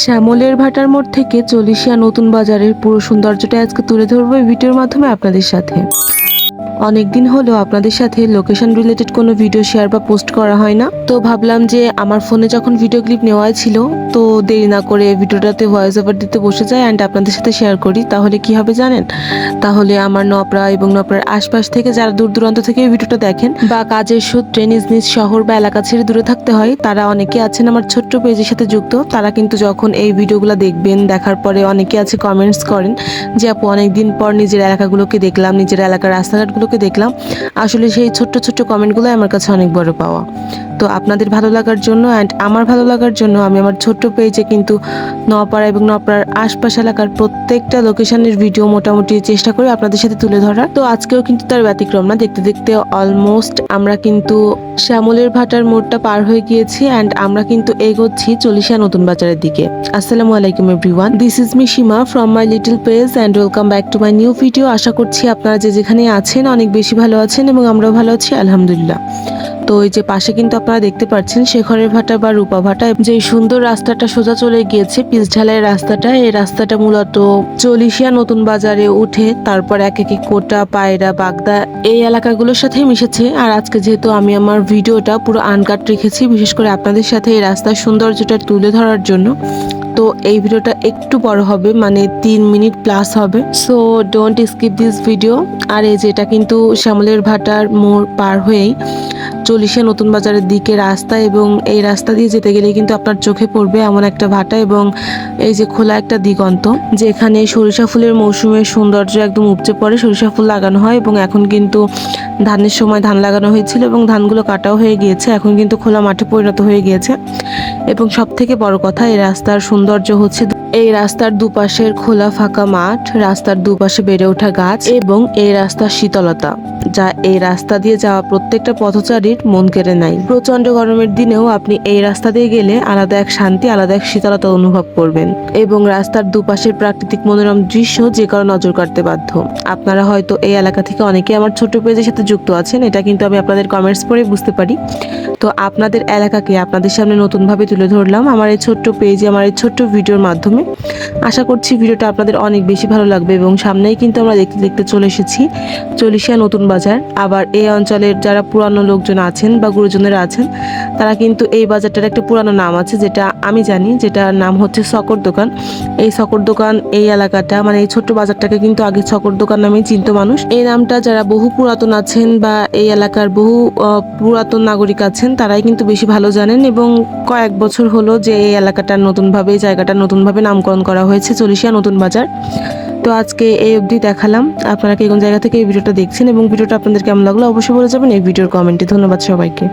শ্যামলের ভাটার মোড় থেকে চল্লিশিয়া নতুন বাজারের পুরো সৌন্দর্যটা আজকে তুলে ধরবো এই ভিডিওর মাধ্যমে আপনাদের সাথে। অনেকদিন হলো আপনাদের সাথে লোকেশন রিলেটেড কোনো ভিডিও শেয়ার বা পোস্ট করা হয় না, তো ভাবলাম যে আমার ফোনে যখন ভিডিও ক্লিপ নেওয়াই ছিল, তো দেরি না করে ভিডিওটাতে ভয়েস ওভার দিতে বসে যায় অ্যান্ড আপনাদের সাথে শেয়ার করি। তাহলে কি হবে জানেন? তাহলে আমার নপড়া এবং নপড়ার আশপাশ থেকে যারা দূর দূরান্ত থেকে এই ভিডিওটা দেখেন বা কাজের সূত্রে নিজ নিজ শহর বা এলাকা ছেড়ে দূরে থাকতে হয়, তারা অনেকে আছেন আমার ছোট্ট পেজের সাথে যুক্ত। তারা কিন্তু যখন এই ভিডিওগুলো দেখবেন, দেখার পরে অনেকে আছে কমেন্টস করেন যে আপু অনেকদিন পর নিজের এলাকাগুলোকে দেখলাম, নিজের এলাকার রাস্তাঘাটগুলোকে দেখলাম। আসলে সেই ছোট্ট ছোট্ট কমেন্টগুলো আমার কাছে অনেক বড় পাওয়া। তো আপনাদের ভালো লাগার জন্য অ্যান্ড আমার ভালো লাগার জন্য আমি আমার ছোট্ট পেজে কিন্তু নওপাড়া এবং নওপাড়ার আশপাশ এলাকার প্রত্যেকটা লোকেশনের ভিডিও মোটামুটি চেষ্টা করি আপনাদের সাথে তুলে ধরার। তো আজকেও কিন্তু তার ব্যতিক্রম না। দেখতে দেখতে অলমোস্ট আমরা কিন্তু শ্যামলের ভাটার মোড়টা পার হয়ে গিয়েছি অ্যান্ড আমরা কিন্তু এগোচ্ছি চল্লিশিয়া নতুন বাজারের দিকে। আসসালামু আলাইকুম everyone, this is me Seema from my little page and welcome back to my new video. আশা করছি আপনারা যে যেখানে আছেন অনেক বেশি ভালো আছেন এবং আমরাও ভালো আছি আলহামদুলিল্লাহ। তো এই যে পাশে কিন্তু আপনারা দেখতে পাচ্ছেন শেখরের ভাটা বা রূপা ভাটা, যে সুন্দর রাস্তাটা সোজা চলে গিয়েছে পিচ ঢালাই রাস্তাটা। এই রাস্তাটা মূলত চল্লিশিয়া নতুন বাজারে উঠে তারপর এক এক কোটা, পায়রা, বাগদা এই এলাকাগুলোর সাথে মিশেছে। আর আজকে যেহেতু আমি আমার ভিডিওটা পুরো আনকাট রেখেছি, বিশেষ করে আপনাদের সাথে এই রাস্তার সৌন্দর্যটা তুলে ধরার জন্য, তো এই ভিডিওটা একটু বড় হবে, মানে 3 মিনিট প্লাস হবে। So don't skip this video. আর এই যে এটা কিন্তু শ্যামলের ভাটার মোড় পার হয়েই চল্লিশিয়া নতুন বাজারের দিকে রাস্তা, এবং এই রাস্তা দিয়ে যেতে গেলে কিন্তু আপনার চোখে পড়বে এমন একটা ভাটা এবং এই যে খোলা একটা দিগন্ত, যেখানে সরিষা ফুলের মৌসুমের সৌন্দর্য একদম উপচে পড়ে। সরিষা ফুল লাগানো হয় এবং এখন কিন্তু ধানের সময় ধান লাগানো হয়েছিল এবং ধানগুলো কাটাও হয়ে গিয়েছে, এখন কিন্তু খোলা মাঠে পরিণত হয়ে গিয়েছে। এবং সব থেকে বড় কথা, এই রাস্তার সৌন্দর্য হচ্ছে এই রাস্তার দুপাশের খোলা ফাঁকা মাঠ, রাস্তার দুপাশে বেড়ে ওঠা গাছ এবং এই রাস্তার শীতলতা, যা এই রাস্তা দিয়ে যাওয়া প্রত্যেকটা পথচারীর মন কেড়ে নেয়। প্রচন্ড গরমের দিনেও আপনি এই রাস্তা দিয়ে গেলে আলাদা এক শান্তি, আলাদা এক শীতলতা অনুভব করবেন। এবং রাস্তার দুপাশের প্রাকৃতিক মনোরম দৃশ্য যে কারো নজর কাটতে বাধ্য। আপনারা হয়তো এই এলাকা থেকে অনেকে আমার ছোট পেজের সাথে যুক্ত আছেন, এটা কিন্তু আমি আপনাদের কমেন্টস পড়ে বুঝতে পারি। তো আপনাদের এলাকাকে আপনাদের সামনে নতুনভাবে তুলে ধরলাম আমার এই ছোট্ট পেজে, আমার এই ছোট্ট ভিডিওর মাধ্যমে। আশা করছি ভিডিওটা আপনাদের অনেক বেশি ভালো লাগবে। এবং সামনেই কিন্তু আমরা দেখতে দেখতে চলে এসেছি চল্লিশিয়া নতুন বাজার। আবার এই অঞ্চলের যারা পুরানো লোকজন আছেন বা গুরুজনেরা আছেন, তারা কিন্তু এই বাজারটার একটা পুরানো নাম আছে, যেটা আমি জানি, যেটার নাম হচ্ছে শকর দোকান। এই শকর দোকান, এই এলাকাটা মানে এই ছোট্ট বাজারটাকে কিন্তু আগে শকর দোকান নামেই চিনত মানুষ। এই নামটা যারা বহু পুরাতন আছেন বা এই এলাকার বহু পুরাতন নাগরিক আছেন, তারাই কিন্তু বেশি ভালো জানেন। এবং কয়েক বছর হলো যে এই এলাকাটার নতুনভাবে, এই জায়গাটা নতুনভাবে নামকরণ করা হয়েছে চল্লিশিয়া নতুন বাজার। তো আজকে এই অবধি দেখালাম। আপনারা কোন জায়গা থেকে এই ভিডিওটা দেখছেন এবং ভিডিওটা আপনাদের কেমন লাগলো অবশ্যই বলে যাবেন এই ভিডিওর কমেন্টে। ধন্যবাদ সবাইকে।